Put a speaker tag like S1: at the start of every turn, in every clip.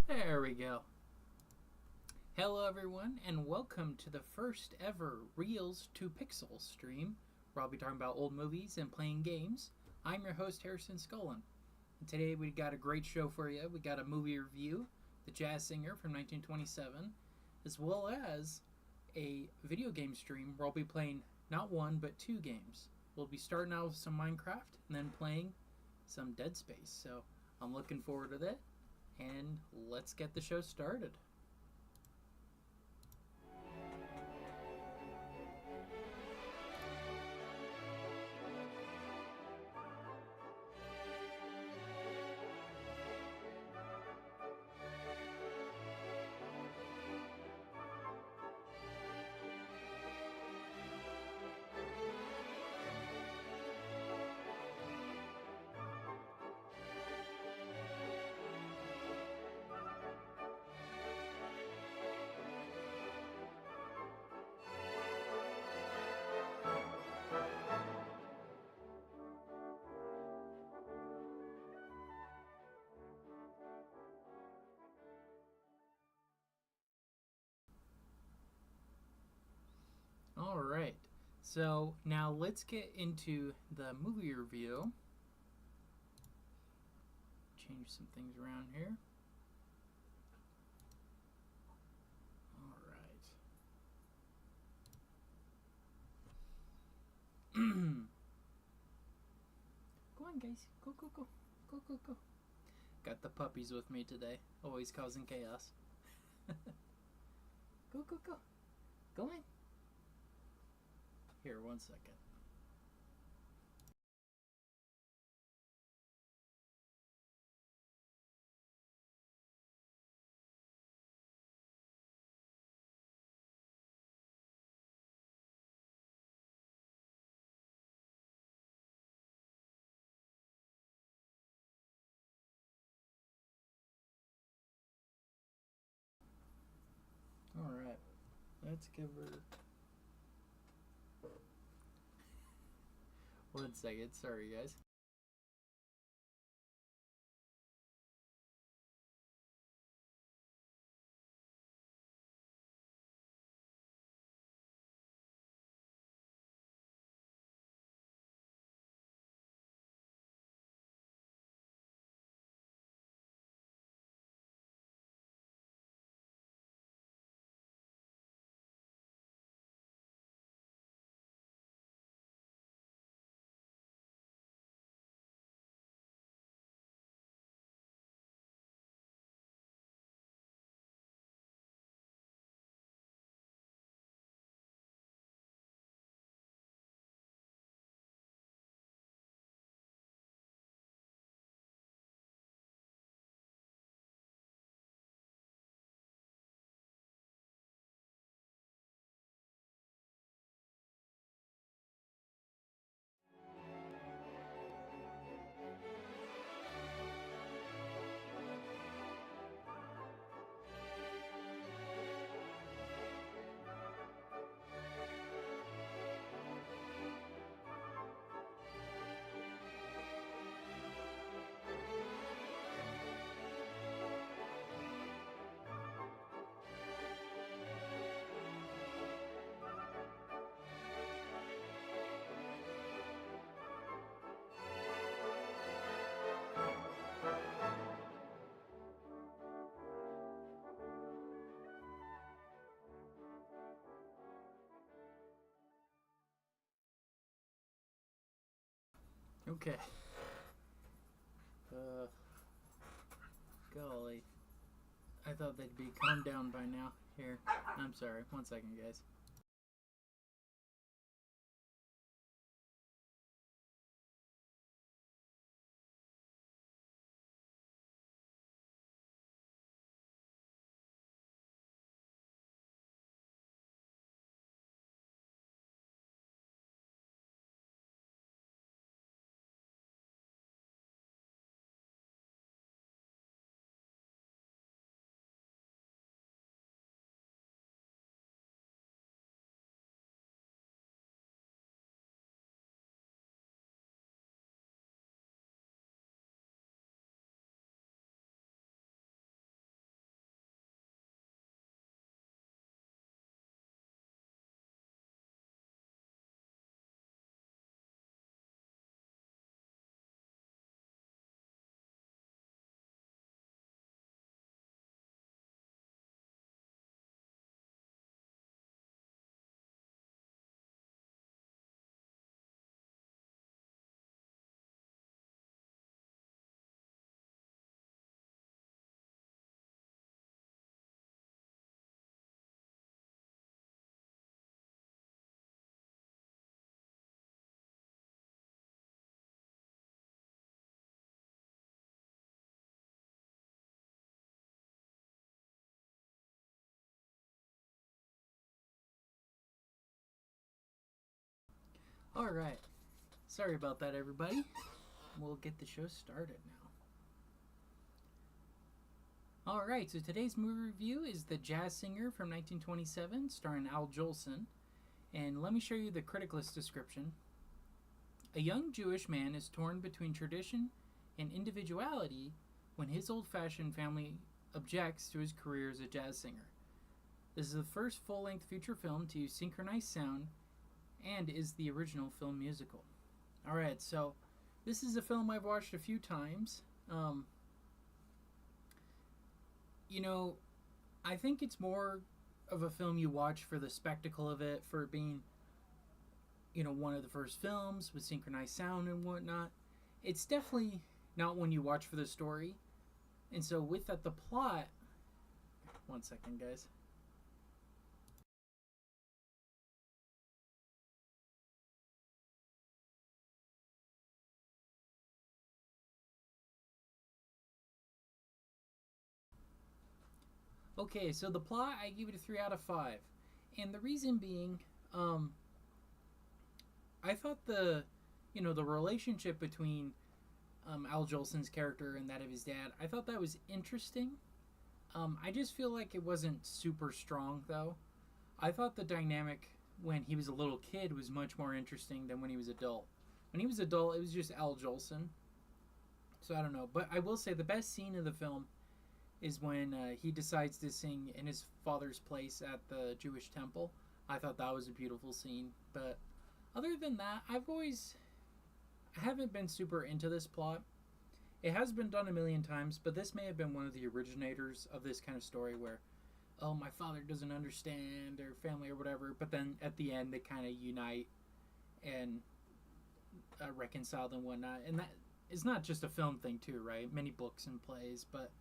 S1: There we go. Hello, everyone, and welcome to the first ever Reels to Pixels stream, where I'll be talking about old movies and playing games. I'm your host, Harrison Scullin. And today we got a great show for you. We got a movie review, The Jazz Singer from 1927, as well as a video game stream where I'll be playing not one, but two games. We'll be starting out with some Minecraft and then playing some Dead Space. So I'm looking forward to that. And let's get the show started. All right. So now let's get into the movie review. Change some things around here. All right. Go on, guys. Go, go, go. Go, go, go. Got the puppies with me today, always causing chaos. Go, go, go. Go in. Here, 1 second. All right. Let's give her 1 second. Sorry, guys. Okay. Golly. I thought they'd be calmed down by now. Here. I'm sorry. 1 second, guys. All right. Sorry about that, everybody. We'll get the show started now. All right, so today's movie review is The Jazz Singer from 1927, starring Al Jolson. And let me show you the critic list description. A young Jewish man is torn between tradition and individuality when his old-fashioned family objects to his career as a jazz singer. This is the first full-length feature film to use synchronized sound and is the original film musical. Alright, so this is a film I've watched a few times. I think it's more of a film you watch for the spectacle of it, for it being, one of the first films with synchronized sound and whatnot. It's definitely not one you watch for the story. And so with that, the plot... One second, guys. Okay, so the plot, I give it a 3 out of 5. And the reason being, I thought the relationship between Al Jolson's character and that of his dad, I thought that was interesting. I just feel like it wasn't super strong, though. I thought the dynamic when he was a little kid was much more interesting than when he was adult. When he was adult, it was just Al Jolson. So I don't know. But I will say the best scene of the film is when he decides to sing in his father's place at the Jewish temple. I thought that was a beautiful scene. But other than that, I haven't been super into this plot. It has been done a million times, but this may have been one of the originators of this kind of story where, oh, my father doesn't understand their family or whatever, but then at the end they kind of unite and reconcile and whatnot. And that is not just a film thing too, right? Many books and plays, but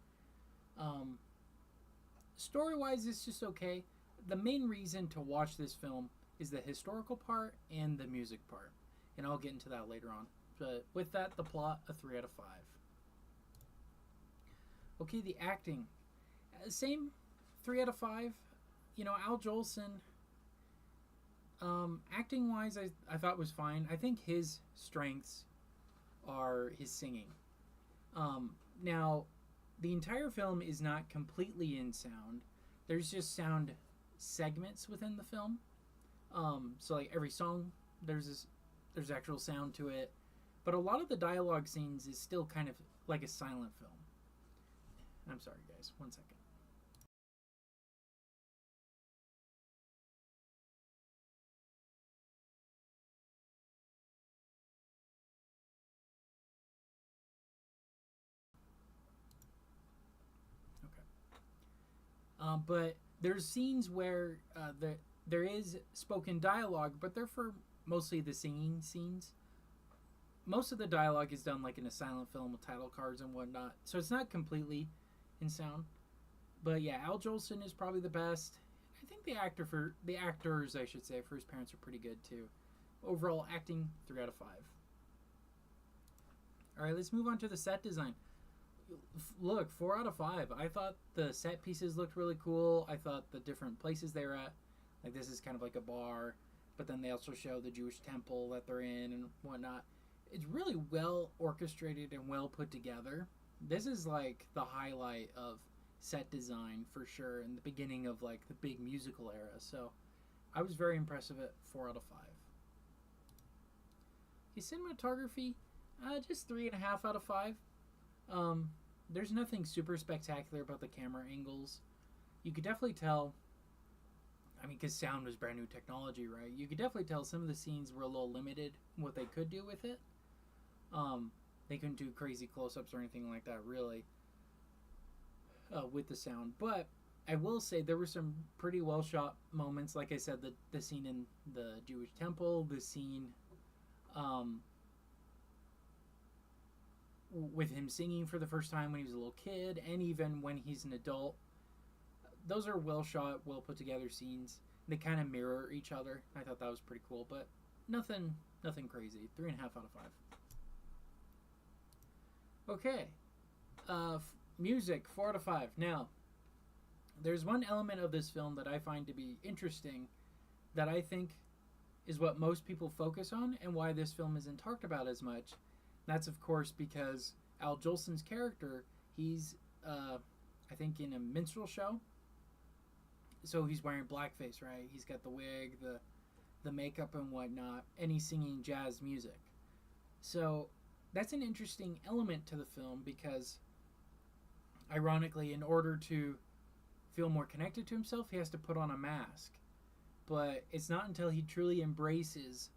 S1: story-wise, it's just okay. The main reason to watch this film is the historical part and the music part, and I'll get into that later on. But with that, the plot, a 3 out of 5. Okay, the acting, same 3 out of 5. Al Jolson, acting-wise, I thought was fine. I think his strengths are his singing. Now, the entire film is not completely in sound. There's just sound segments within the film. So like every song, there's actual sound to it. But a lot of the dialogue scenes is still kind of like a silent film. I'm sorry, guys. 1 second. Okay. But there's scenes where there is spoken dialogue, but they're for mostly the singing scenes. Most of the dialogue is done like in a silent film with title cards and whatnot, so it's not completely in sound. But yeah, Al Jolson is probably the best. I think the actors, I should say, for his parents are pretty good too. Overall acting, 3 out of 5. All right, let's move on to the set design. Look, 4 out of 5. I thought the set pieces looked really cool. I thought the different places they were at, like this is kind of like a bar, but then they also show the Jewish temple that they're in and whatnot. It's really well orchestrated and well put together. This is like the highlight of set design for sure in the beginning of like the big musical era. So I was very impressed with it. 4 out of 5. The cinematography, just 3.5 out of 5. There's nothing super spectacular about the camera angles. You could definitely tell, because sound was brand new technology, right? You could definitely tell some of the scenes were a little limited in what they could do with it. They couldn't do crazy close-ups or anything like that, really, with the sound. But I will say there were some pretty well-shot moments. Like I said, the scene in the Jewish temple, the scene with him singing for the first time when he was a little kid, and even when he's an adult. Those are well-shot, well-put-together scenes. They kind of mirror each other. I thought that was pretty cool, but nothing crazy. 3.5 out of 5. Okay. Music, 4 out of 5. Now, there's one element of this film that I find to be interesting that I think is what most people focus on and why this film isn't talked about as much. That's, of course, because Al Jolson's character, he's, I think, in a minstrel show. So he's wearing blackface, right? He's got the wig, the makeup, and whatnot, and he's singing jazz music. So that's an interesting element to the film because, ironically, in order to feel more connected to himself, he has to put on a mask. But it's not until he truly embraces,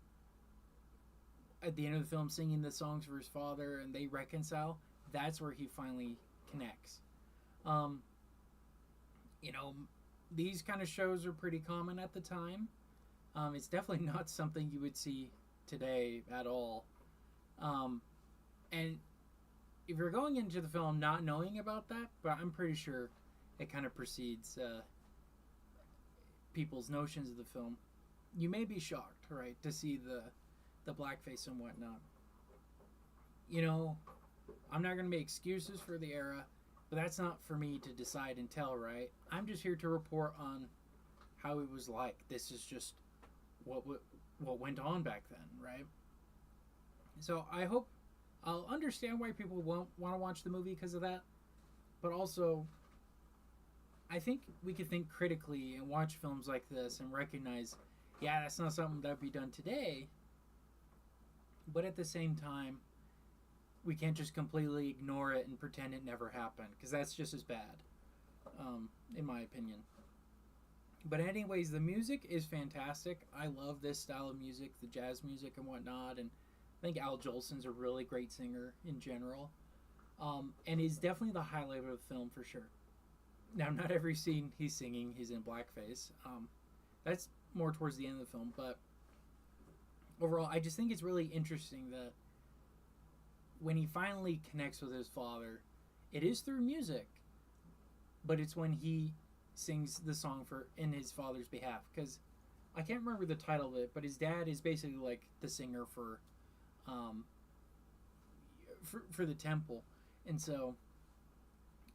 S1: at the end of the film, singing the songs for his father and they reconcile, that's where he finally connects. Um, you know, these kind of shows are pretty common at the time. It's definitely not something you would see today at all. Um, and if you're going into the film not knowing about that, but I'm pretty sure it kind of precedes people's notions of the film, you may be shocked, right, to see the blackface and whatnot. You know, I'm not going to make excuses for the era, but that's not for me to decide and tell, right? I'm just here to report on how it was like. This is just what went on back then, right? So I hope I'll understand why people won't want to watch the movie because of that, but also I think we could think critically and watch films like this and recognize, yeah, that's not something that would be done today, but at the same time, we can't just completely ignore it and pretend it never happened because that's just as bad, in my opinion. But anyways, the music is fantastic. I love this style of music, the jazz music and whatnot, and I think Al Jolson's a really great singer in general, and is definitely the highlight of the film for sure. Now, not every scene he's singing, he's in blackface. That's more towards the end of the film, but overall, I just think it's really interesting that when he finally connects with his father, it is through music, but it's when he sings the song for in his father's behalf. Because I can't remember the title of it, but his dad is basically like the singer um, for the temple, and so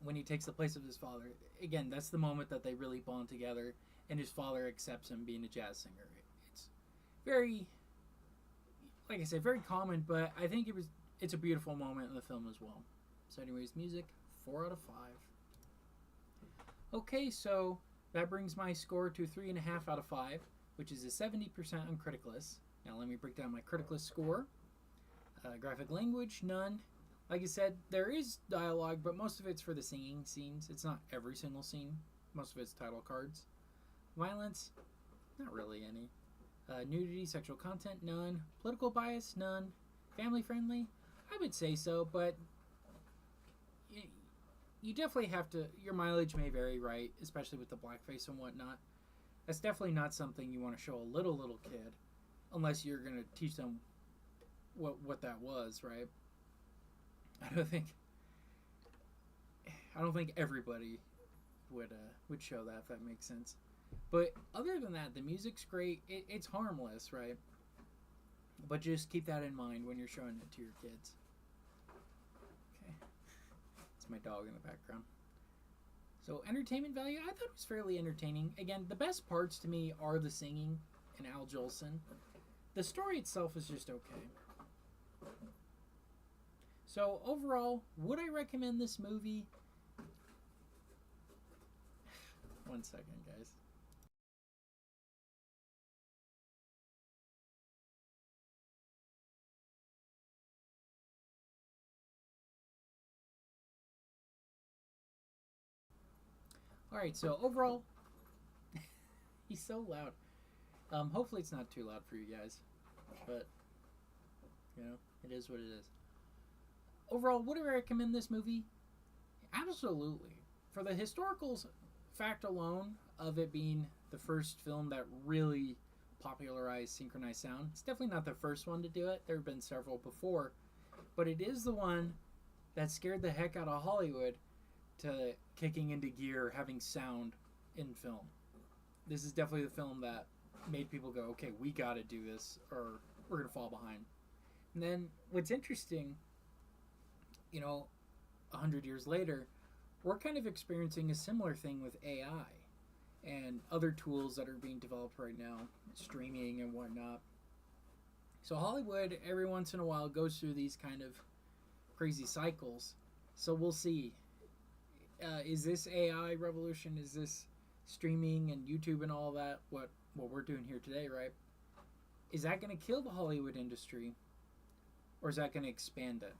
S1: when he takes the place of his father, again, that's the moment that they really bond together, and his father accepts him being a jazz singer. It's very, like I said, very common, but I think it's a beautiful moment in the film as well. So, anyways, music 4 out of 5. Okay, so that brings my score to 3.5 out of 5, which is a 70% on Criticalist. Now, let me break down my Criticalist score. Graphic language, none. Like I said, there is dialogue, but most of it's for the singing scenes. It's not every single scene. Most of it's title cards. Violence, not really any. Nudity, sexual content, none. Political bias, none. Family friendly, I would say so, but you definitely have to. Your mileage may vary, right? Especially with the blackface and whatnot. That's definitely not something you want to show a little kid, unless you're gonna teach them what that was, right? I don't think everybody would show that, if that makes sense. But other than that, the music's great. It's harmless, right? But just keep that in mind when you're showing it to your kids. Okay, it's my dog in the background. So entertainment value, I thought it was fairly entertaining. Again, the best parts to me are the singing and Al Jolson. The story itself is just okay. So overall, would I recommend this movie? One second, guys. Alright, so overall, he's so loud. Hopefully it's not too loud for you guys. But, it is what it is. Overall, would I recommend this movie? Absolutely. For the historical fact alone of it being the first film that really popularized synchronized sound, it's definitely not the first one to do it. There have been several before. But it is the one that scared the heck out of Hollywood to kicking into gear, having sound in film. This is definitely the film that made people go, okay, we got to do this or we're going to fall behind. And then what's interesting, 100 years later, we're kind of experiencing a similar thing with AI. and other tools that are being developed right now, streaming and whatnot. So Hollywood, every once in a while, goes through these kind of crazy cycles. So we'll see. Is this AI revolution? Is this streaming and YouTube and all that? What we're doing here today, right? Is that going to kill the Hollywood industry, or is that going to expand it?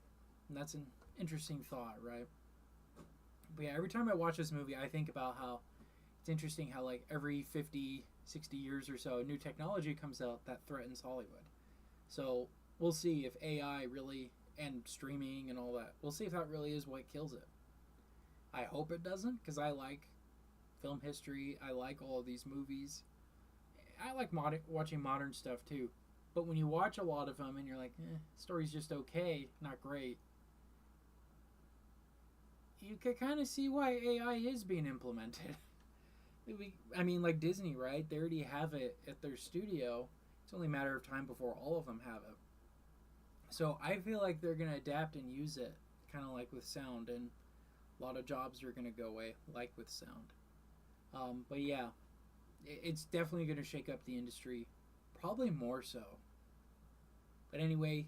S1: And that's an interesting thought, right? But yeah, every time I watch this movie, I think about how it's interesting how like every 50, 60 years or so, new technology comes out that threatens Hollywood. So we'll see if AI really, and streaming and all that, we'll see if that really is what kills it. I hope it doesn't, because I like film history. I like all of these movies. I like watching modern stuff too. But when you watch a lot of them and you're like, story's just okay, not great, you can kind of see why AI is being implemented. I mean, like Disney, right? They already have it at their studio. It's only a matter of time before all of them have it. So I feel like they're going to adapt and use it, kind of like with sound, and a lot of jobs are going to go away, like with sound. But yeah, it's definitely going to shake up the industry, probably more so. But anyway,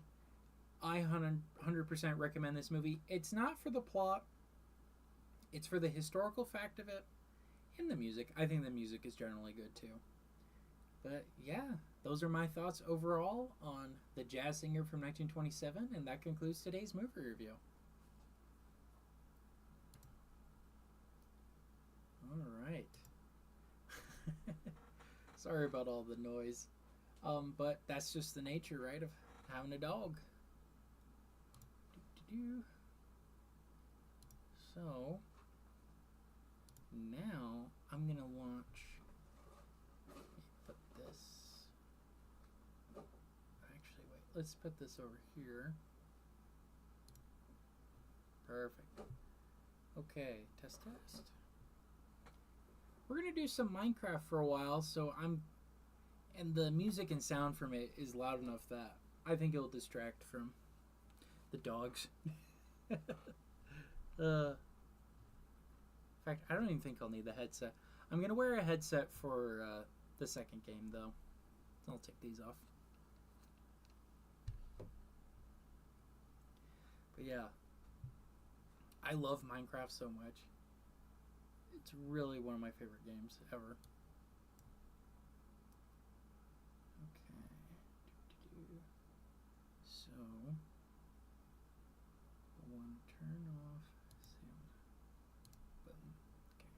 S1: I 100% recommend this movie. It's not for the plot, it's for the historical fact of it and the music. I think the music is generally good too. But yeah, those are my thoughts overall on The Jazz Singer from 1927, and that concludes today's movie review. All right. Sorry about all the noise. But that's just the nature, right, of having a dog. So, now I'm going to launch. Put this. Actually, wait. Let's put this over here. Perfect. Okay, test. We're going to do some Minecraft for a while, so and the music and sound from it is loud enough that I think it'll distract from the dogs. In fact, I don't even think I'll need the headset. I'm going to wear a headset for the second game, though. I'll take these off. But yeah, I love Minecraft so much. It's really one of my favorite games ever. Okay. So, one turn off sound. Boom. Okay.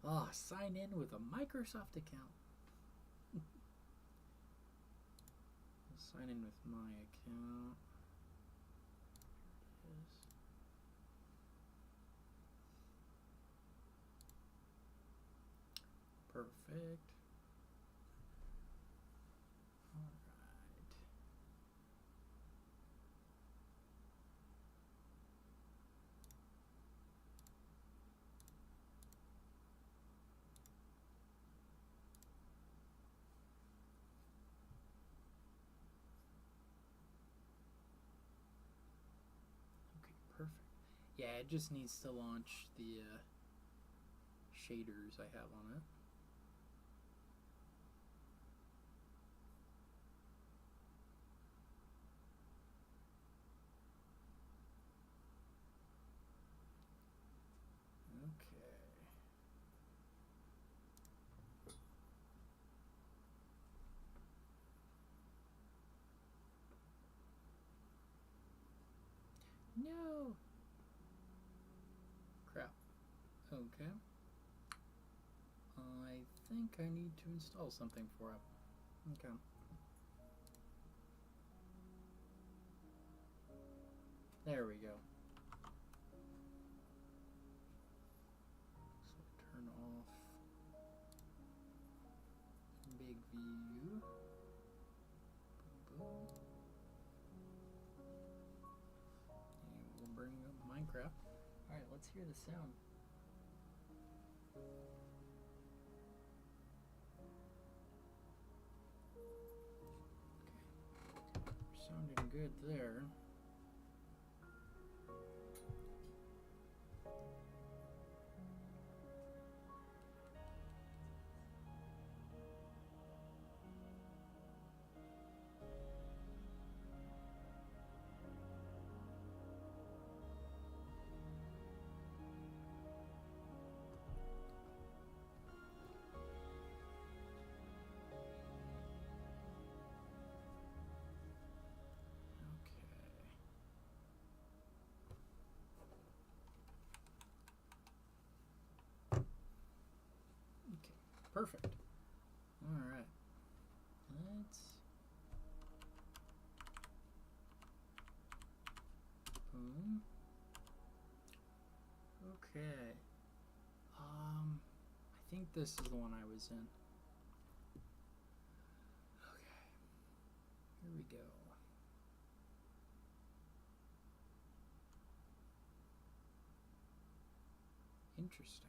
S1: Ah, sign in with a Microsoft account. I'll sign in with my account. Perfect. All right. Okay, perfect. Yeah, it just needs to launch the shaders I have on it. No. Crap. Okay. I think I need to install something for it. Okay. There we go. So turn off big view. Boom, boom. And we'll bring up Minecraft. Alright, let's hear the sound. Okay. Sounding good there. Perfect. Alright. Let's... Boom. Okay. I think this is the one I was in. Okay. Here we go. Interesting.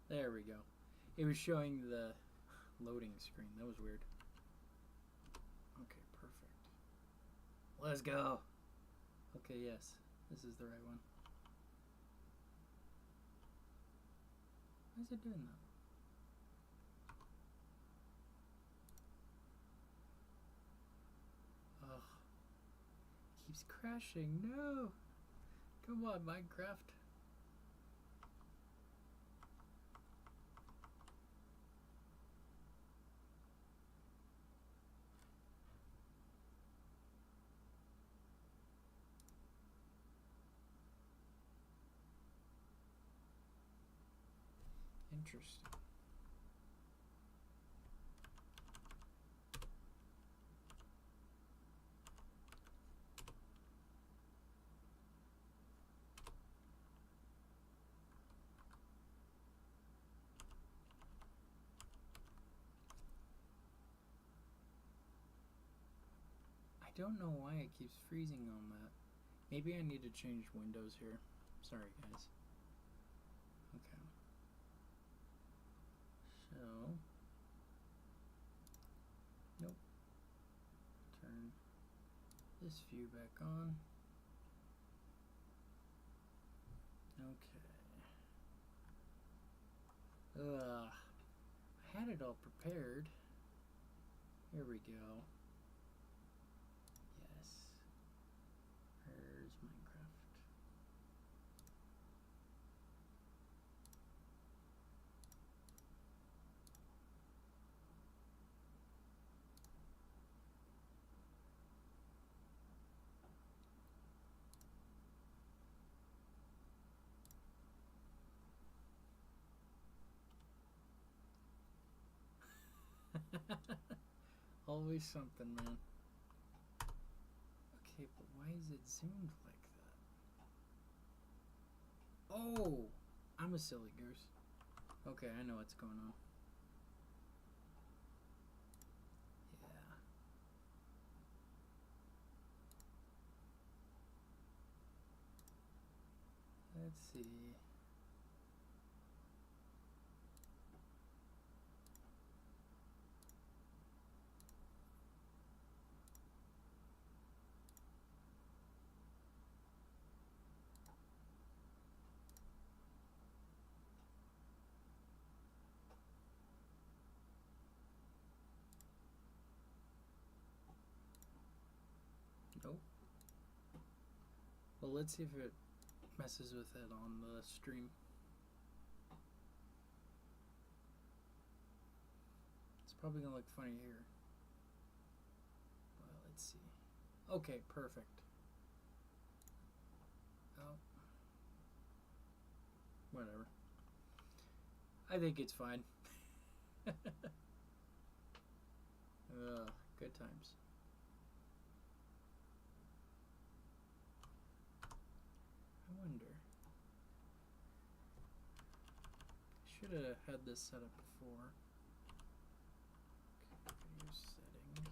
S1: There we go. It was showing the loading screen. That was weird. Okay, perfect. Let's go. Okay, yes. This is the right one. Why is it doing that? Ugh. It keeps crashing. No. Come on, Minecraft. Interesting. I don't know why it keeps freezing on that. Maybe I need to change windows here. Sorry, guys. Okay. So, nope. Turn this view back on. Okay. I had it all prepared. Here we go. Yes. Where's Minecraft? Always something, man. Okay, but why is it zoomed like that? Oh! I'm a silly goose. Okay, I know what's going on. Yeah. Let's see. Nope. Well, let's see if it messes with it on the stream. It's probably gonna look funny here. Well, let's see. Okay, perfect. Oh. Whatever. I think it's fine. Ugh, good times. I wonder. Should have had this set up before. Okay, video settings.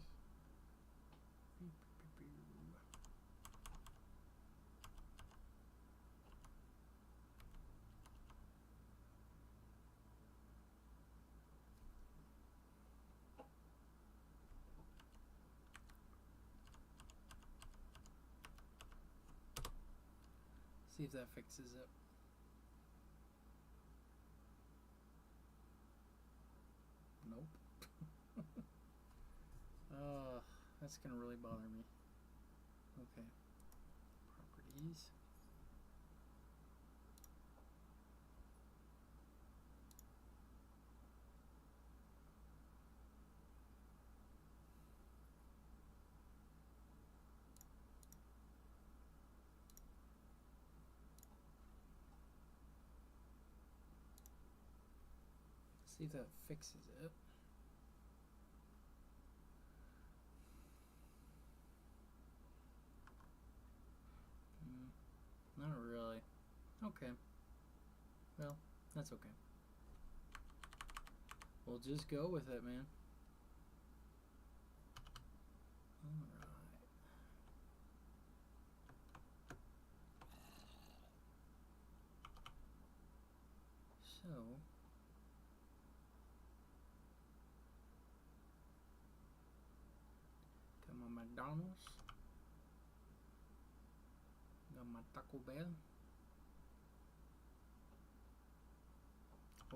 S1: See if that fixes it. Nope. That's gonna really bother me. Okay. Properties. See if that fixes it. Not really. Okay. Well, that's okay. We'll just go with it, man. Alright. So, got my McDonald's. Got my Taco Bell.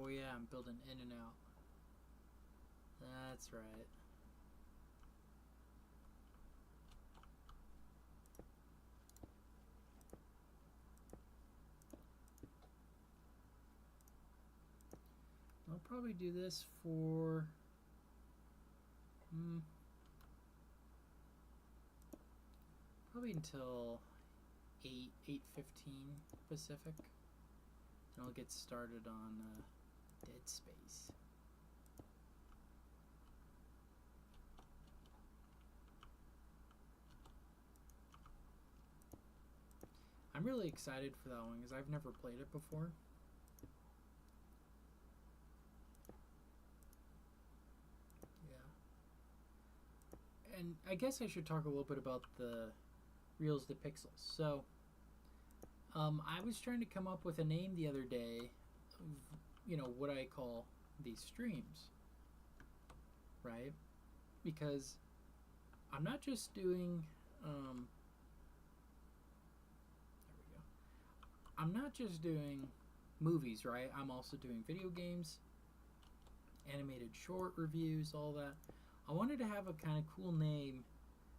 S1: Oh yeah, I'm building In-N-Out. That's right. I'll probably do this for probably until 8:15 Pacific, and I'll get started on Dead Space. I'm really excited for that one because I've never played it before. And I guess I should talk a little bit about the Reels to Pixels. So, I was trying to come up with a name the other day of, what I call these streams, right? Because I'm not just doing, there we go. I'm not just doing movies, right? I'm also doing video games, animated short reviews, all that. I wanted to have a kind of cool name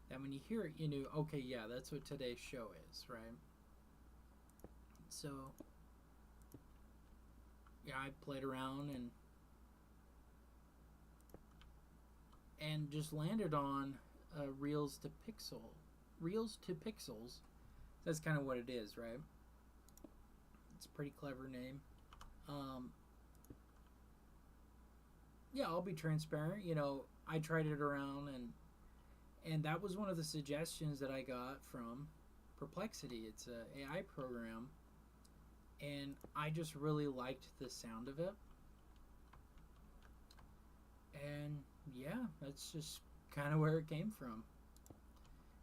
S1: that when you hear it, you know, okay, yeah, that's what today's show is, right? So, yeah, I played around and just landed on Reels to Pixels. That's kind of what it is, right? It's a pretty clever name. Yeah, I'll be transparent. I tried it around, and that was one of the suggestions that I got from Perplexity. It's an AI program, and I just really liked the sound of it. And yeah, that's just kind of where it came from.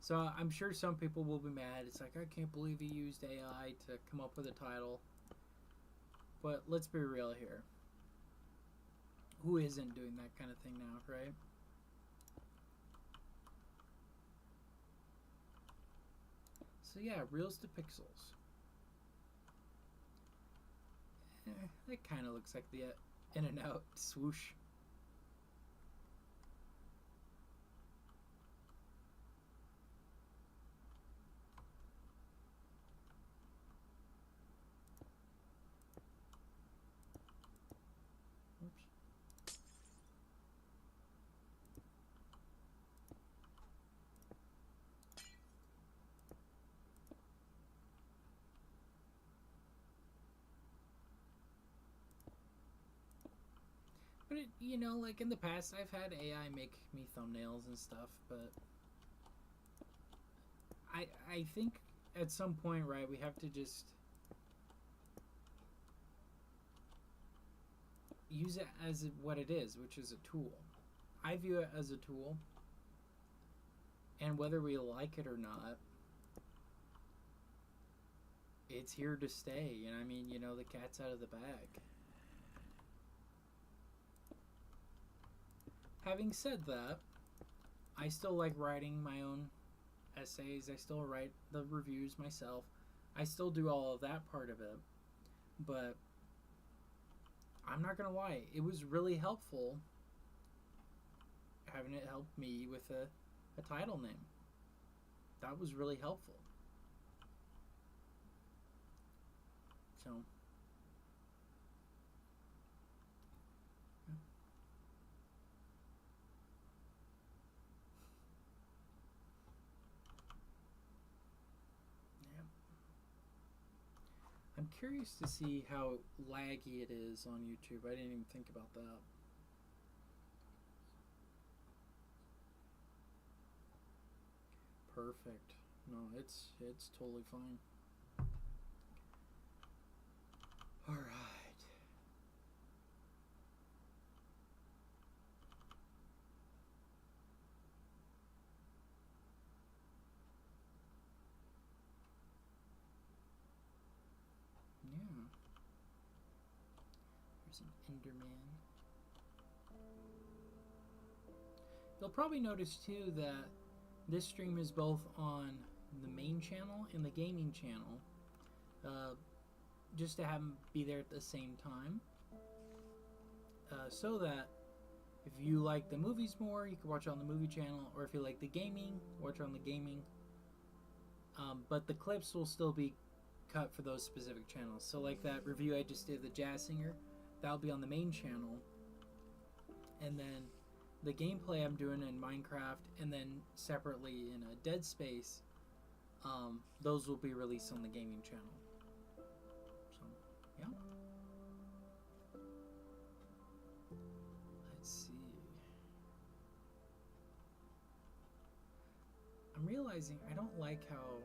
S1: So I'm sure some people will be mad. It's like, I can't believe he used AI to come up with a title. But let's be real here. Who isn't doing that kind of thing now, right? So yeah, Reels to Pixels. That kind of looks like the In-N-Out swoosh. But like in the past, I've had AI make me thumbnails and stuff, but I think at some point, right, we have to just use it as what it is, which is a tool. I view it as a tool, and whether we like it or not, it's here to stay. And I mean, the cat's out of the bag. Having said that, I still like writing my own essays. I still write the reviews myself. I still do all of that part of it. But I'm not going to lie, it was really helpful having it help me with a title name. That was really helpful. So, I'm I'm curious to see how laggy it is on YouTube. I didn't even think about that. Perfect. No, it's totally fine. All right. Yeah. There's an Enderman. You'll probably notice too that this stream is both on the main channel and the gaming channel, just to have them be there at the same time, so that if you like the movies more, you can watch it on the movie channel, or if you like the gaming, watch it on the gaming. But the clips will still be cut for those specific channels. So like that review I just did, the Jazz Singer, that'll be on the main channel, and then the gameplay I'm doing in Minecraft, and then separately in a Dead Space, those will be released on the gaming channel. So, yeah. Let's see. I'm realizing I don't like how...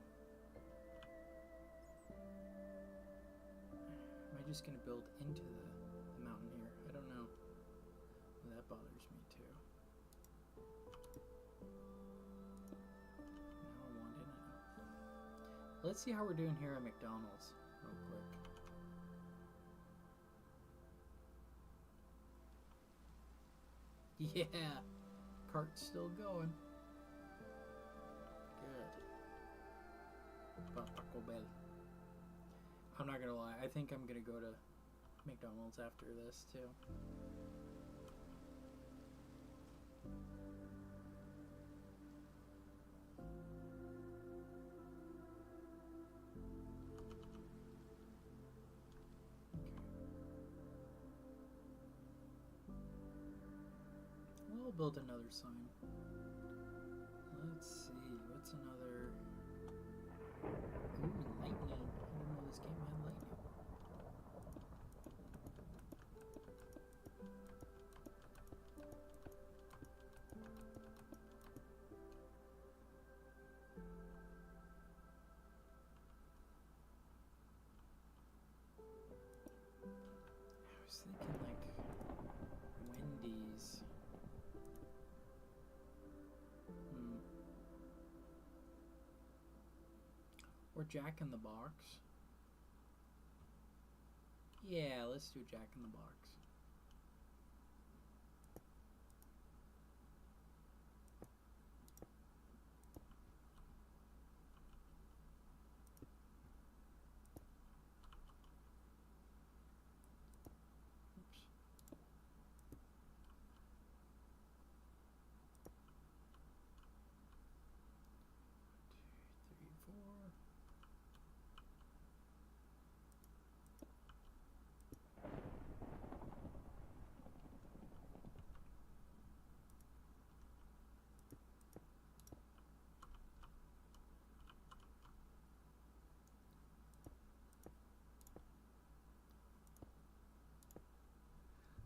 S1: Am I just going to build into the mountain here? I don't know. Well, that bothers me too. Now I want it. Let's see how we're doing here at McDonald's real quick. Yeah, cart's still going. Good. Taco Bell. I'm not gonna lie, I think I'm gonna go to McDonald's after this too. We'll build another sign. Let's see, what's another... Ooh, lightning. I didn't know this game had lightning. I was thinking like Wendy's. Or Jack in the Box. Yeah, let's do Jack in the Box. Oops. 1, 2, 3, 4.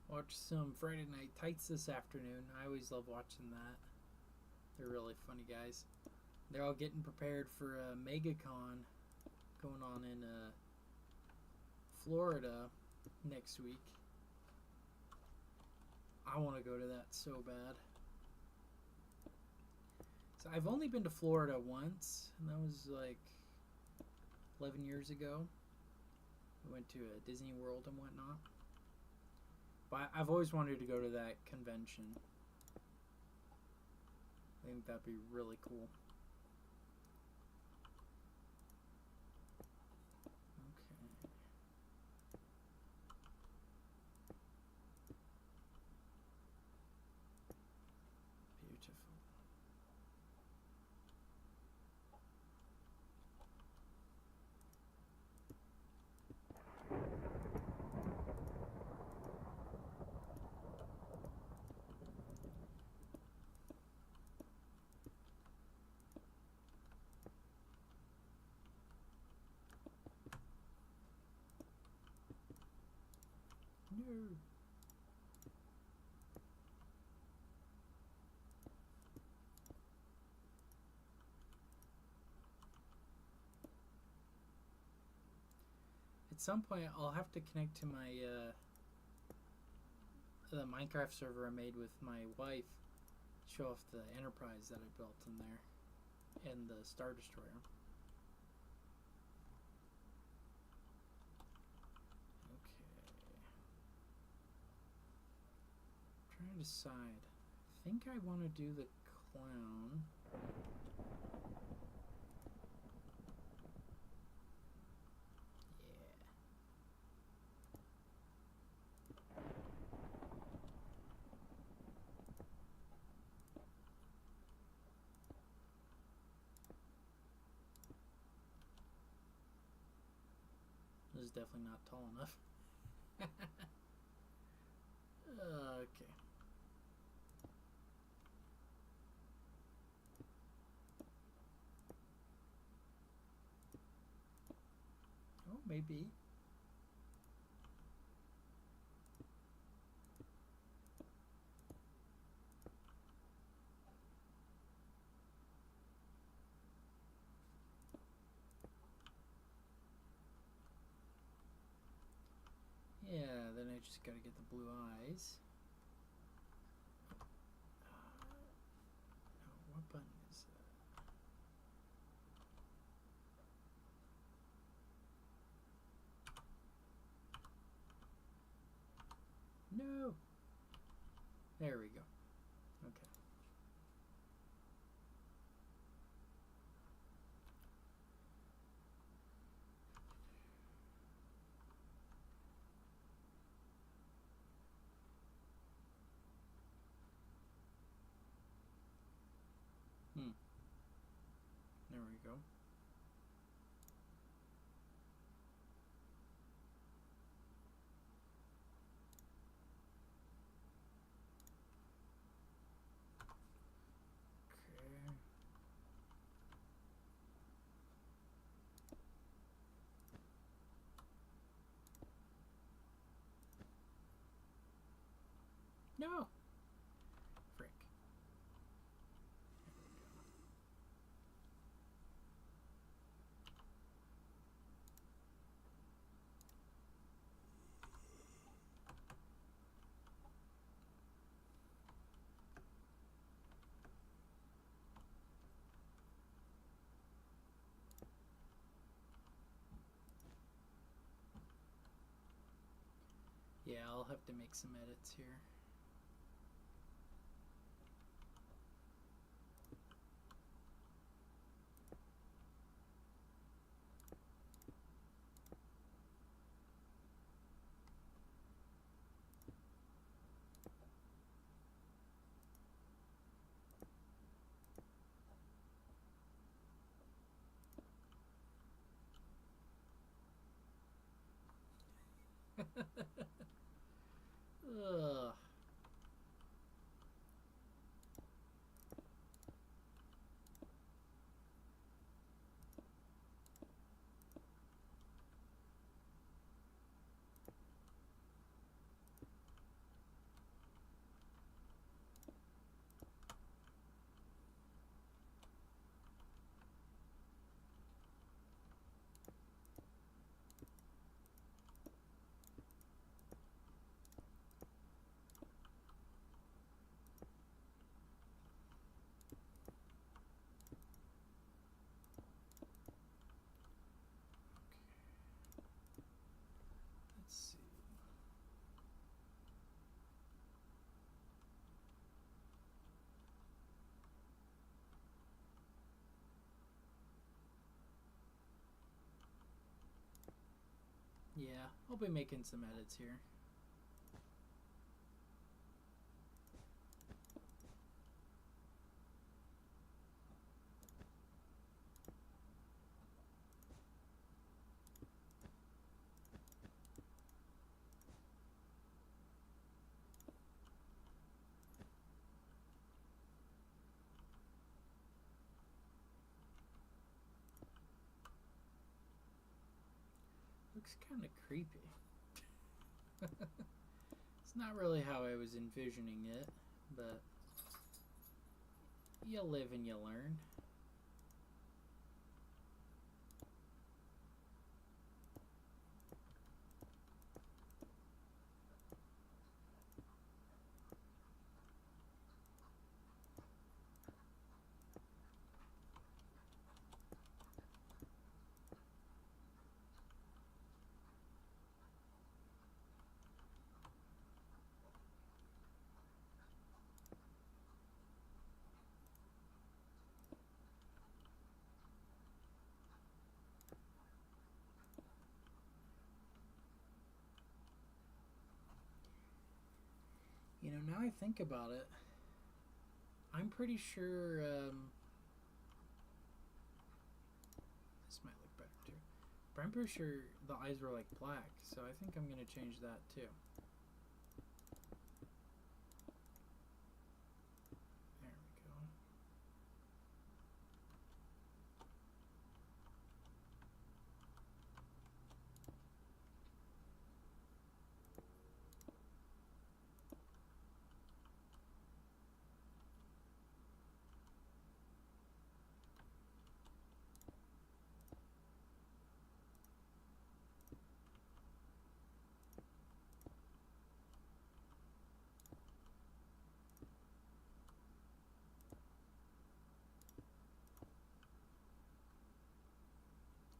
S1: Watched some Friday Night Tights this afternoon. I always love watching that. They're really funny guys. They're all getting prepared for MegaCon going on in Florida next week. I want to go to that so bad. So I've only been to Florida once, and that was like 11 years ago. We went to Disney World and whatnot. But I've always wanted to go to that convention. I think that'd be really cool. Okay. Beautiful. At some point, I'll have to connect to my the Minecraft server I made with my wife. Show off the Enterprise that I built in there and the Star Destroyer. Okay. I'm trying to decide. I think I want to do the clown. This is definitely not tall enough. Okay. Oh, maybe. Yeah, then I just gotta get the blue eyes. No, what button is that? No! There we go. Okay. There we go. Okay. No! Frick. Yeah, I'll have to make some edits here. Ugh. Let's see. Yeah, I'll be making some edits here. Looks kind of creepy. It's not really how I was envisioning it, but you live and you learn. now I think about it, I'm pretty sure this might look better too. But I'm pretty sure the eyes were like black, so I think I'm gonna change that too. There we go.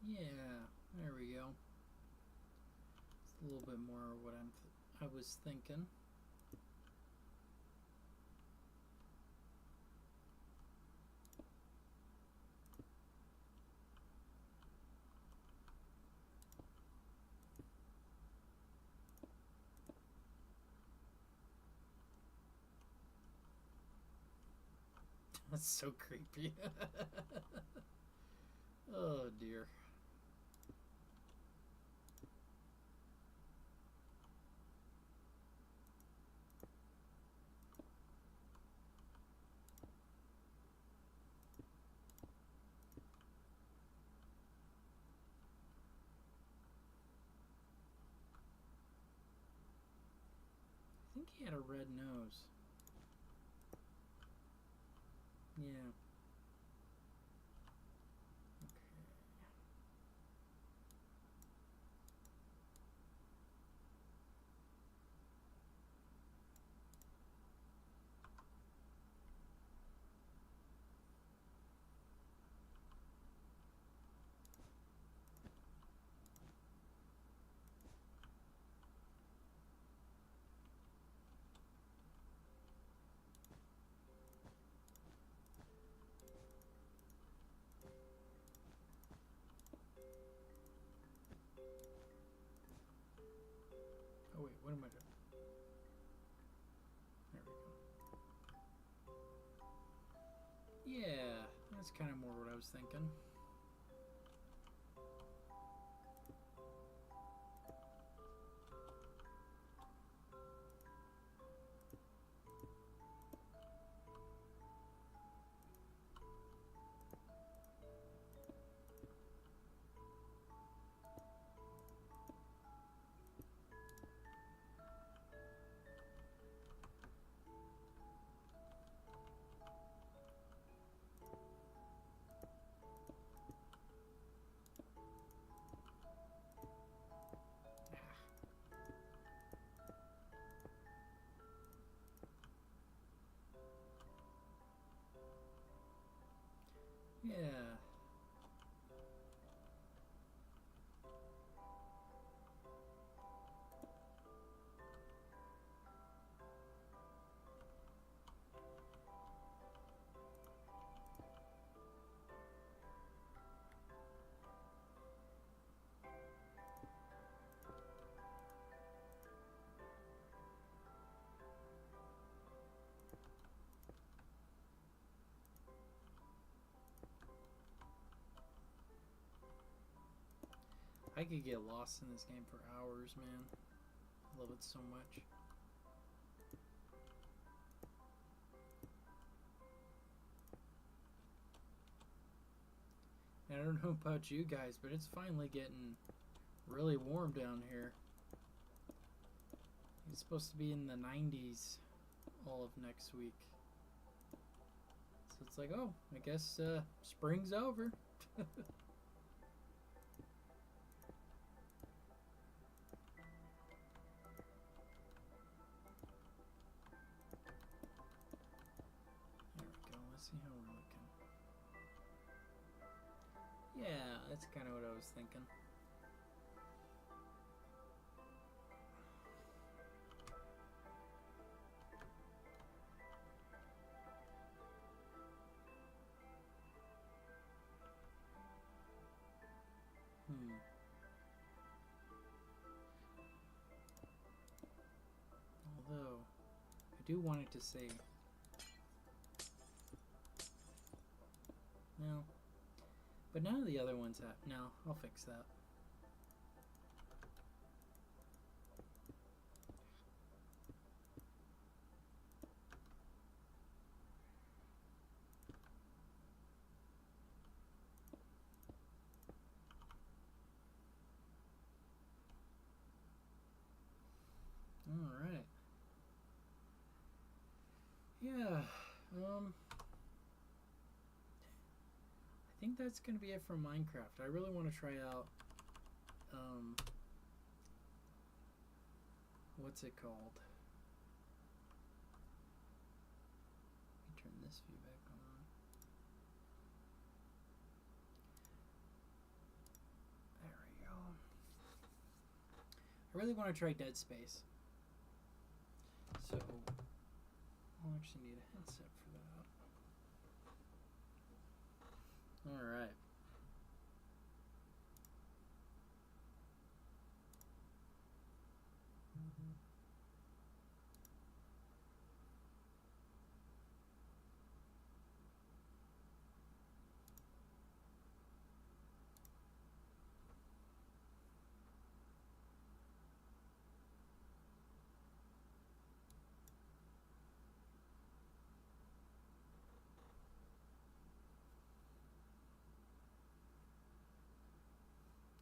S1: Yeah, there we go. It's a little bit more what I was thinking. That's so creepy. Oh dear. I think he had a red nose. Yeah. Okay. Oh wait, what am I doing? There we go. Yeah, that's kind of more what I was thinking. Yeah. I could get lost in this game for hours, man. I love it so much. And I don't know about you guys, but it's finally getting really warm down here. It's supposed to be in the 90s all of next week. So it's like, oh, I guess spring's over. There we go. Let's see how we're looking. Yeah, that's kind of what I was thinking. Although, I do want it to save. No. But none of the other ones have. No, I'll fix that. Alright. Yeah. I think that's going to be it for Minecraft. I really want to try out, what's it called? Let me turn this view back on. There we go. I really want to try Dead Space. So, I'll actually need a headset for that. Alright.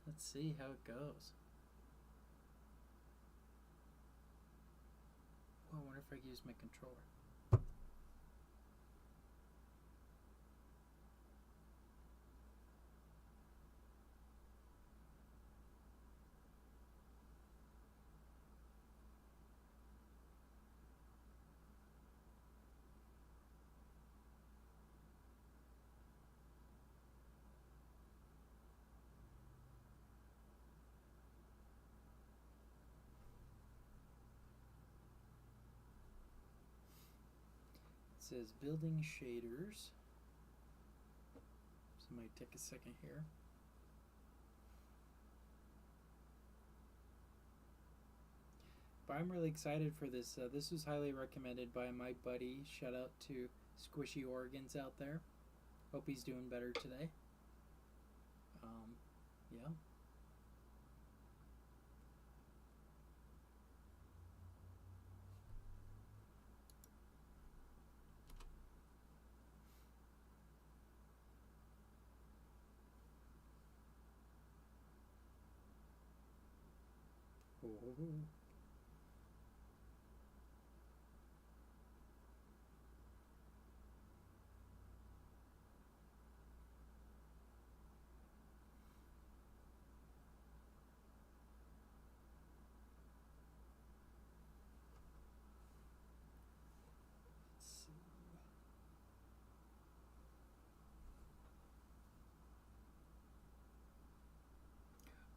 S1: Let's see how it goes. Oh, I wonder if I can use my controller. It says building shaders. So it might take a second here. But I'm really excited for this. This was highly recommended by my buddy. Shout out to Squishy Organs out there. Hope he's doing better today. Yeah. Oh.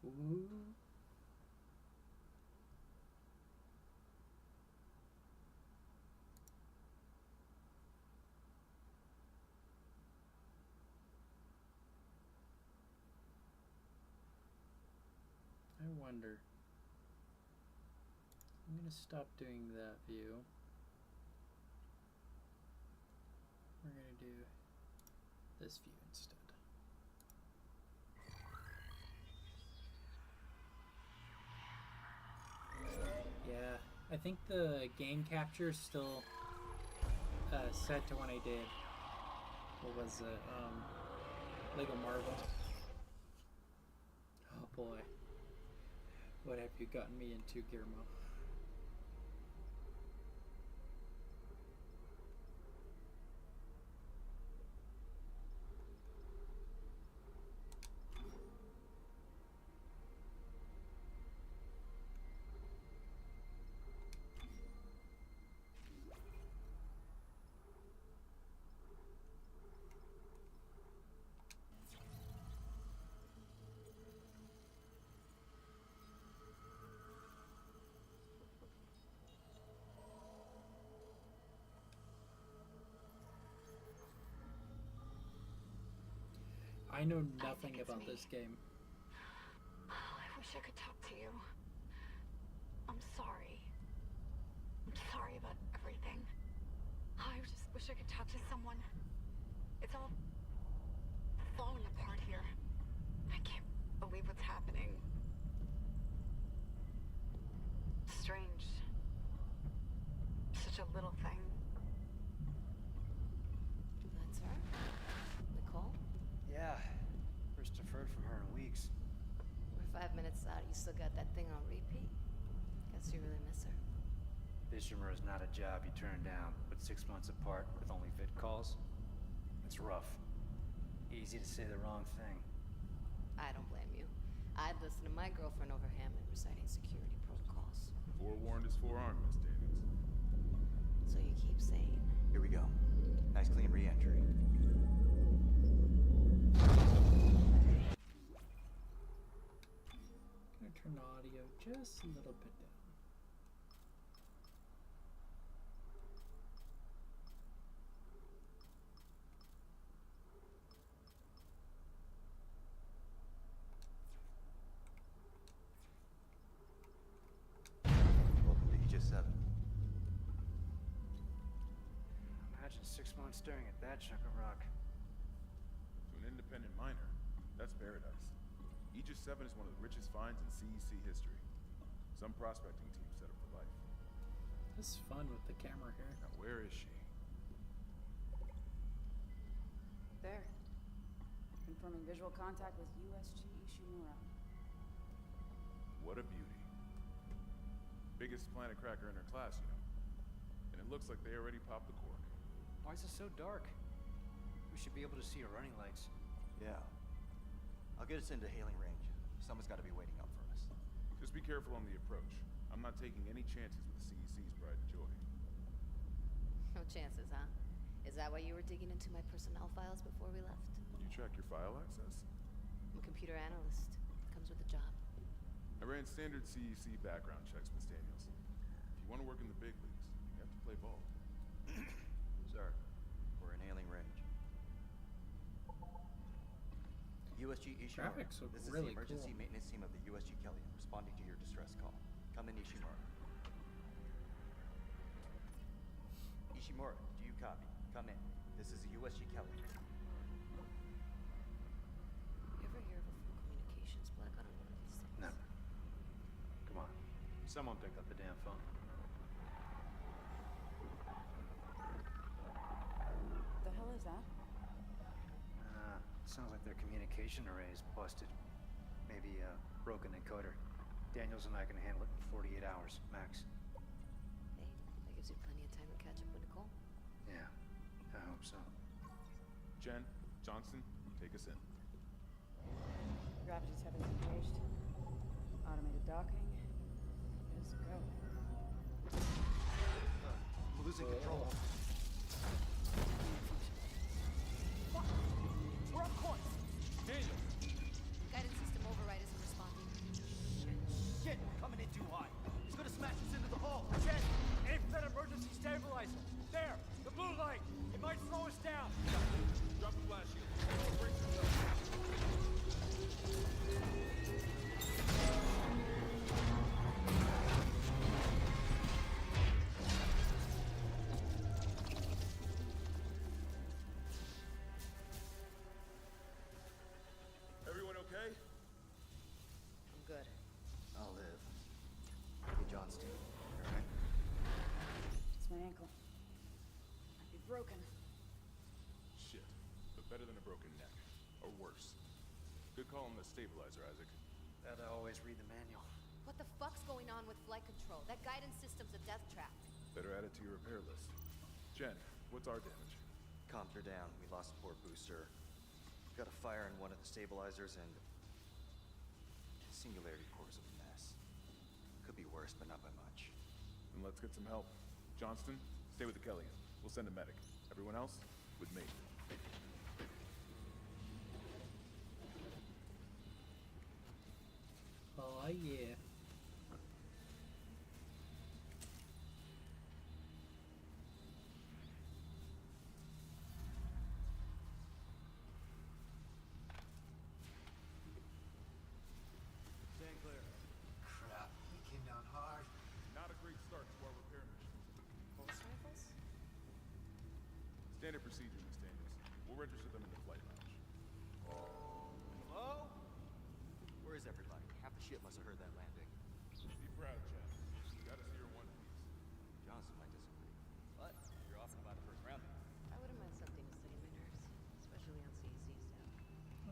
S1: Ooh. I wonder. I'm going to stop doing that view. We're going to do this view instead. Yeah, I think the game capture is still set to when I did. What was it? Lego Marvel. Oh boy. What have you gotten me into, Guillermo? I know nothing about this game.
S2: Oh, I wish I could talk to you. I'm sorry. I'm sorry about everything. wish I could talk to someone. It's all falling apart here. I can't believe what's happening. Strange. Such a little thing.
S3: That's her? Nicole?
S4: Yeah. First deferred from her in weeks.
S3: We're 5 minutes out. You still got that thing on repeat? Guess you really miss her.
S4: Bishamer is not a job you turn down, but 6 months apart with only vid calls? It's rough. Easy to say the wrong thing.
S3: I don't blame you. I'd listen to my girlfriend over Hammond reciting security protocols.
S5: Forewarned is forearmed, Miss Daniels.
S3: So you keep saying.
S6: Here we go. Nice clean re-entry.
S1: Gonna turn the audio just a little bit down.
S6: Welcome to Aegis 7.
S4: Imagine 6 months staring at that chunk of rock.
S5: To an independent miner, that's paradise. Aegis 7 is one of the richest finds in CEC history. Some prospecting teams set up for life.
S1: This is fun with the camera here.
S5: Now, where is she?
S7: There. Confirming visual contact with USG Ishimura.
S5: What a beauty. Biggest planet cracker in her class, you know. And it looks like they already popped the cork.
S4: Why is it so dark? We should be able to see her running legs.
S6: Yeah. I'll get us into hailing range. Someone's got to be waiting up for us.
S5: Just be careful on the approach. I'm not taking any chances with CEC's pride and joy.
S3: No chances, huh? Is that why you were digging into my personnel files before we left?
S5: Did you track your file access?
S3: I'm a computer analyst. Comes with the job.
S5: I ran standard CEC background checks, Miss Daniels. If you want to work in the big leagues, you have to play ball.
S6: Sir, we're in hailing range. USG Ishimura.
S1: Graphics look
S6: This is
S1: really
S6: the emergency
S1: cool.
S6: maintenance team of the USG Kelly, responding to your distress call. Come in, Ishimura. Ishimura, do you copy? Come in. This is the USG Kelly.
S3: You ever hear of a full communications blackout on one of these things?
S4: Never. Come on. Someone pick up the damn phone.
S7: The hell is that?
S4: Sounds like their communication array is busted. Maybe a broken encoder. Daniels and I can handle it in 48 hours, max.
S3: Hey, that gives you plenty of time to catch up with Nicole.
S4: Yeah, I hope so.
S5: Jen, Johnston, take us in.
S7: Gravity tethers engaged. Automated docking. Let's go.
S6: I'm losing control.
S8: We're on course! Daniel!
S3: Guidance system override isn't responding.
S8: Shit! Coming in too high. He's gonna smash us into the hull. Jen! Aim for that emergency stabilizer. There! The blue light! It might slow us down!
S5: Drop the flash shield. Brace yourself. Everyone okay?
S3: I'm good.
S6: I'll live. Hey, Johnston. All right?
S7: It's my ankle. Might be broken.
S5: Shit. But better than a broken neck. Or worse. Good call on the stabilizer, Isaac.
S4: Gotta always read the manual.
S3: What the fuck's going on with flight control? That guidance system's a death trap.
S5: Better add it to your repair list. Jen, what's our damage?
S6: Comms are down. We lost the port booster. Got a fire in one of the stabilizers and... Singularity core is a mess. Could be worse, but not by much.
S5: Then let's get some help. Johnston, stay with the Kellyan. We'll send a medic. Everyone else, with me.
S1: Oh yeah.
S8: Stand clear.
S6: Crap. We came down hard.
S5: Not a great start to our repair mission.
S3: Pulse rifles?
S6: shit must have heard that landing.
S5: Be proud, Chad. You gotta see her in one piece.
S6: Johnson might disagree. But you're off in about the first round.
S3: I wouldn't mind something to steady my nerves, especially on CEC stuff.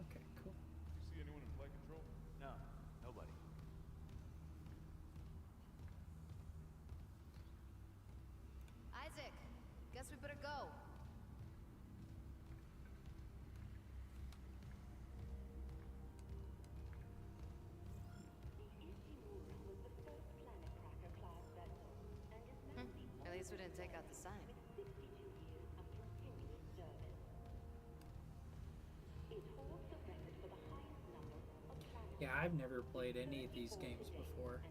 S1: Okay, cool.
S5: You see anyone in flight control?
S6: No, nobody.
S3: Isaac, guess we better go. At least we didn't take out the sign.
S1: Yeah, I've never played any of these games before.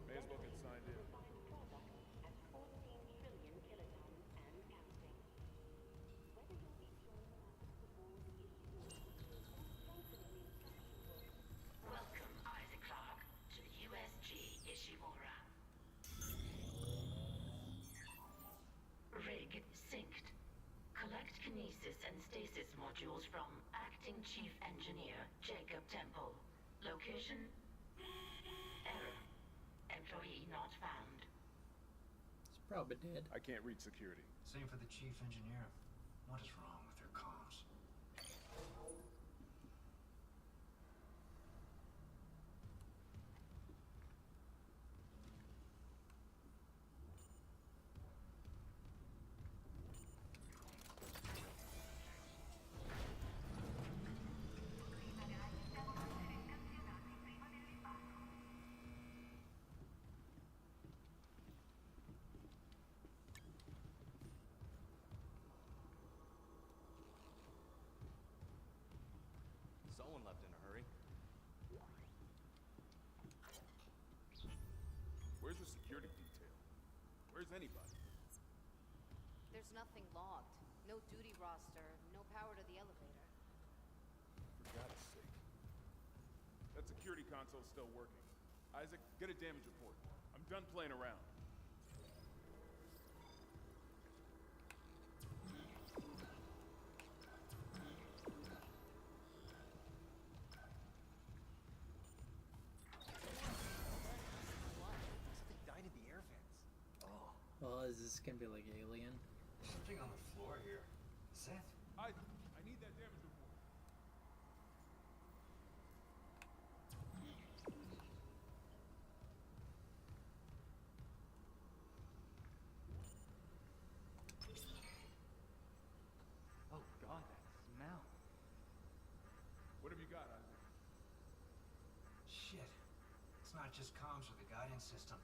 S5: May as well get signed in.
S9: Welcome, Isaac Clarke, to the USG Ishimura. Rig synced. Collect kinesis and stasis modules from Acting Chief Engineer Jacob Temple. Location? Error. Employee not found.
S1: It's probably dead.
S5: I can't reach security.
S4: Same for the chief engineer. What is wrong with their comms?
S6: Someone left in a hurry.
S5: Where's the security detail? Where's anybody?
S3: There's nothing logged. No duty roster, no power to the elevator.
S5: For God's sake. That security console's still working. Isaac, get a damage report. I'm done playing around.
S6: Something died in the air vents. Oh.
S1: Well, is this gonna be like Alien?
S4: Something on the floor here. Seth?
S5: Isaac, I need that damage report.
S6: Oh God, that smell.
S5: What have you got, Isaac?
S4: Shit. It's not just comms or the guidance system.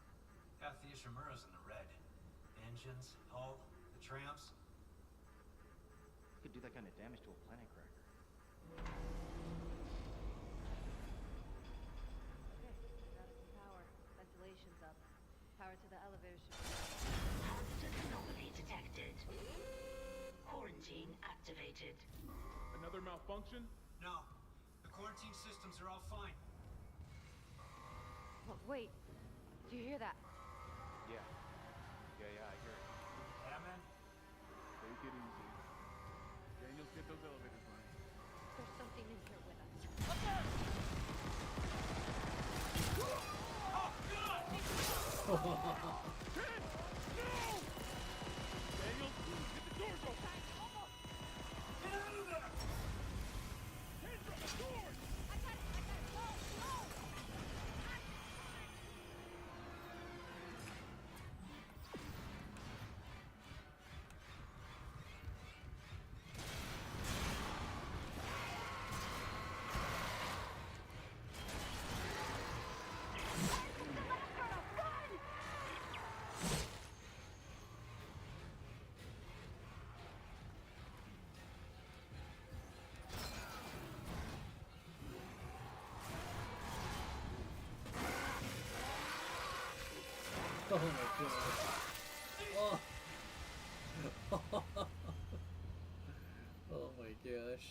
S4: Half the Ishimura's in the red. Engines, hull, the tramps.
S6: Could do that kind of damage to a planet cracker.
S3: Okay, got some power. Ventilation's up. Power to the elevator should be...
S9: Constant anomaly detected. Quarantine activated.
S5: Another malfunction?
S4: No. The quarantine systems are all fine.
S3: Oh, wait. Do you hear that?
S6: Yeah. Yeah, I hear it.
S4: Batman?
S5: Take it easy. Daniels, get those elevators running.
S3: There's something in here with us.
S5: Daniels, get the doors open!
S4: Get out of there!
S5: Hands on the doors!
S1: Oh my god. Oh. Oh my gosh.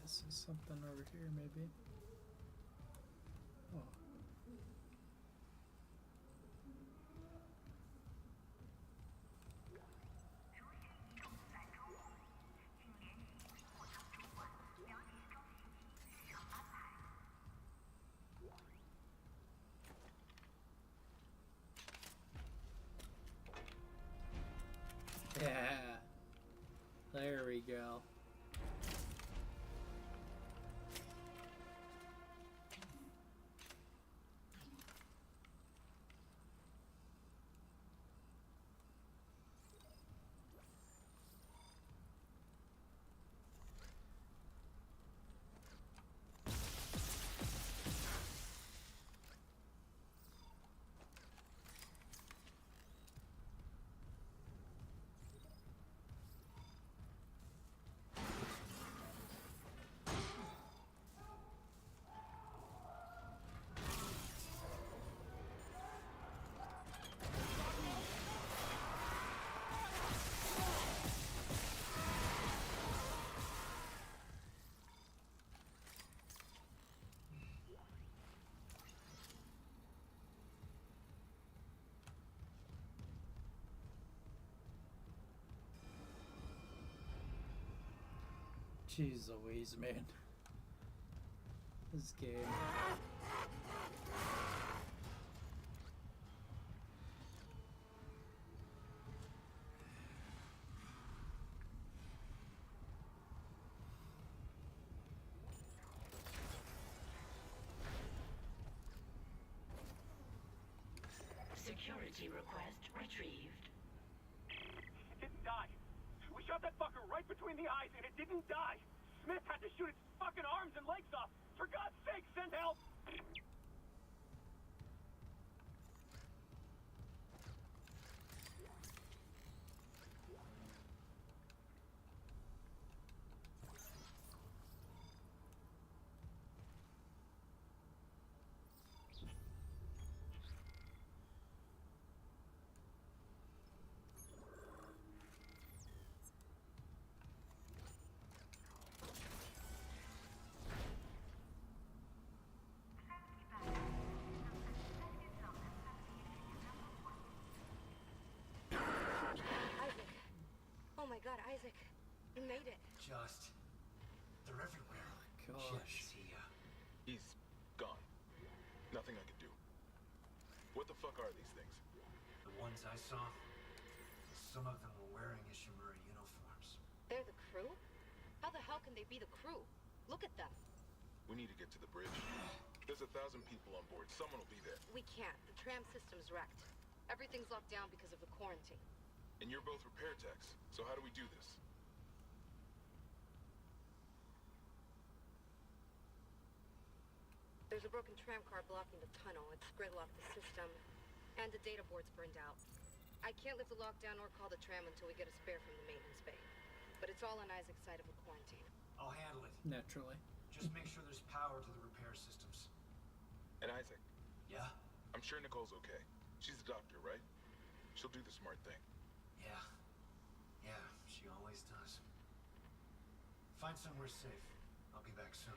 S1: This is something over here, maybe. Oh. Yeah. There we go. Jeez Louise, man. This game.
S9: Security request retrieved.
S8: It didn't die. We shot that fucker right between the eyes and it didn't die. Smith had to shoot its fucking arms and legs off. For God's sake, send help!
S2: Oh my god, Isaac. You made it.
S8: Just... they're everywhere.
S1: Gosh.
S8: See ya.
S5: He's gone. Nothing I can do. What the fuck are these things?
S8: The ones I saw, some of them were wearing Ishimura uniforms.
S2: They're the crew? How the hell can they be the crew? Look at them.
S5: We need to get to the bridge. There's 1,000 people on board. Someone will be there.
S2: We can't. The tram system's wrecked. Everything's locked down because of the quarantine.
S5: And you're both repair techs. So how do we do this?
S2: There's a broken tram car blocking the tunnel. It's gridlocked the system. And the data board's burned out. I can't lift the lockdown or call the tram until we get a spare from the maintenance bay. But it's all on Isaac's side of the quarantine.
S8: I'll handle it.
S1: Naturally.
S8: Just make sure there's power to the repair systems.
S5: And Isaac,
S8: Yeah?
S5: I'm sure Nicole's okay. She's the doctor, right? She'll do the smart thing.
S8: Yeah. Yeah, she always does. Find somewhere safe. I'll be back soon.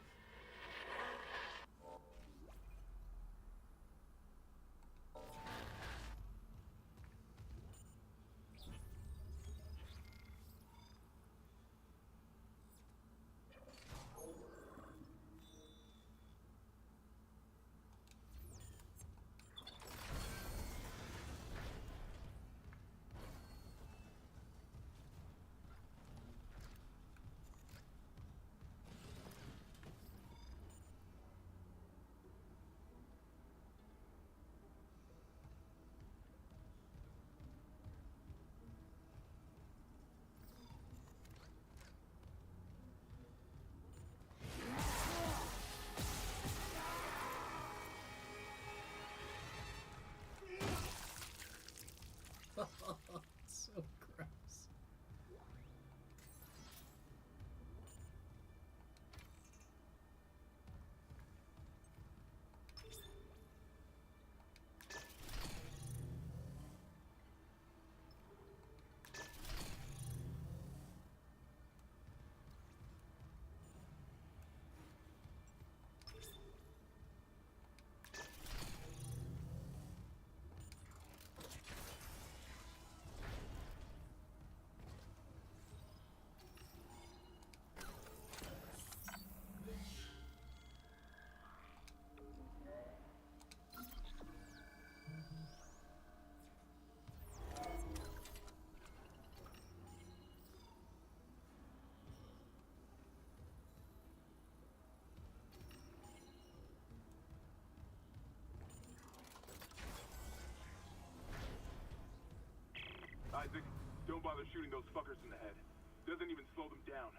S5: Isaac, don't bother shooting those fuckers in the head. Doesn't even slow them down.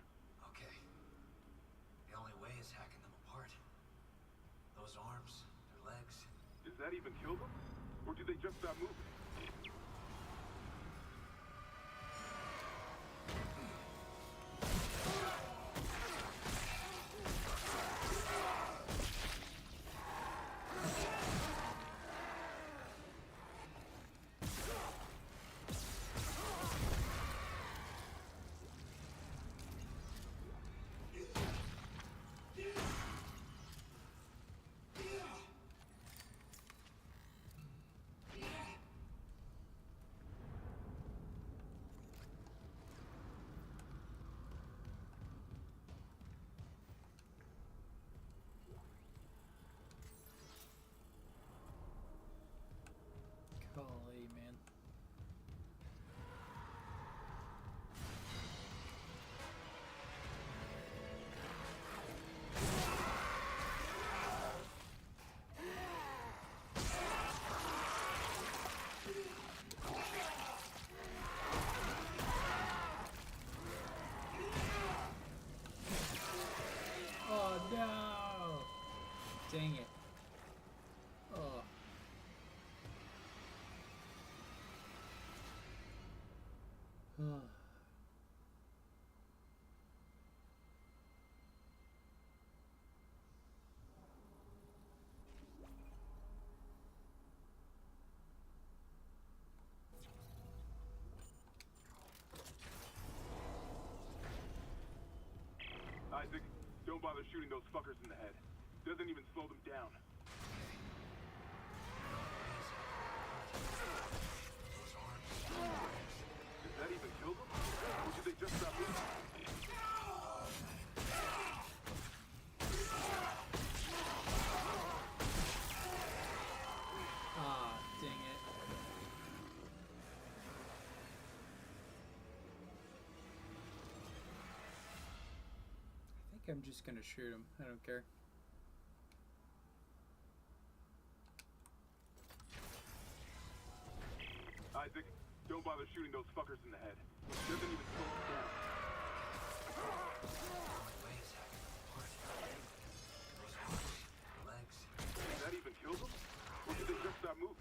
S10: Okay. The only way is hacking them apart. Those arms, their legs.
S5: Does that even kill them? Or do they just stop moving?
S1: Golly, man. Oh no! Dang it. Oh.
S5: Isaac, don't bother shooting those fuckers in the head. Doesn't even slow them down. Does that even kill them? Or do they just stop moving?
S1: Ah, dang it. I think I'm just gonna shoot him. I don't care.
S5: Isaac, don't bother shooting those fuckers in the head. Doesn't even slow them down. Does that even kill them? Or do they just stop moving?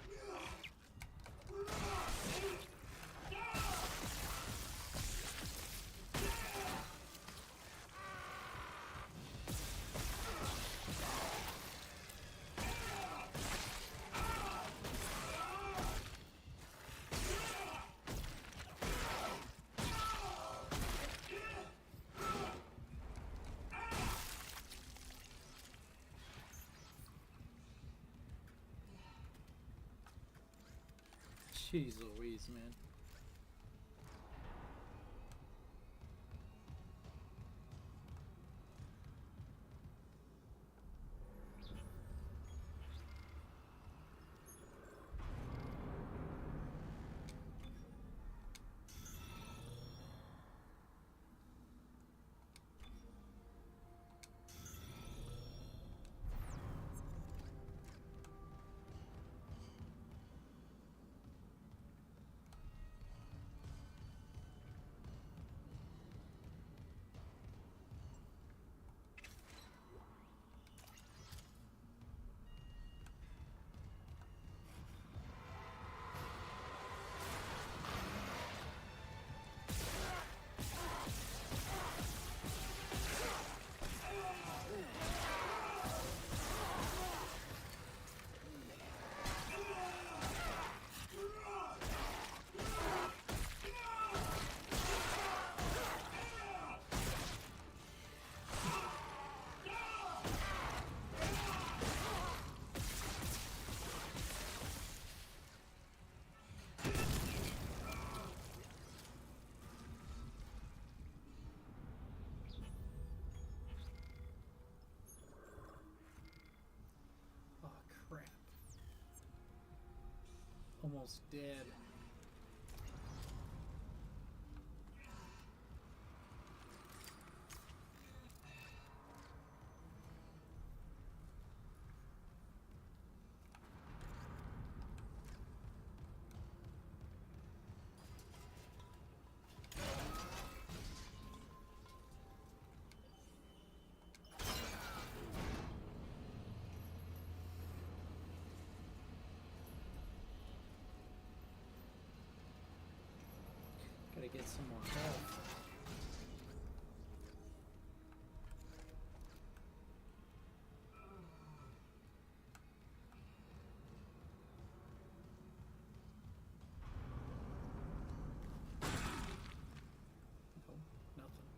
S1: Jeez Louise, man. Almost dead. some more health. No, nothing.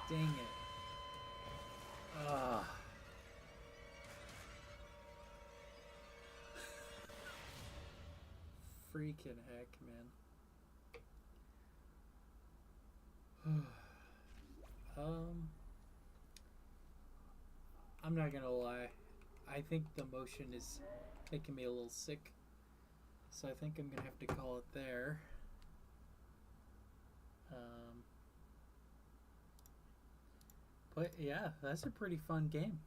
S1: Dang it. Ah. Freaking heck, man. I'm not gonna lie. I think the motion is making me a little sick. So I think I'm gonna have to call it there. But yeah, that's a pretty fun game.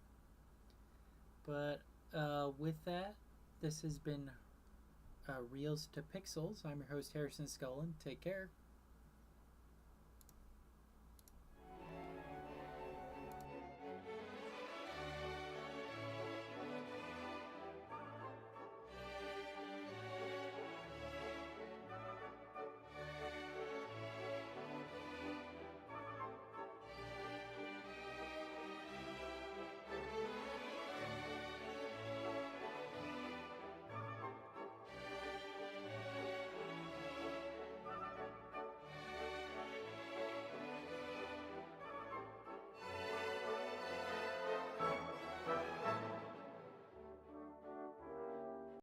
S1: But with that, this has been Reels to Pixels. I'm your host, Harrison Scullin. Take care.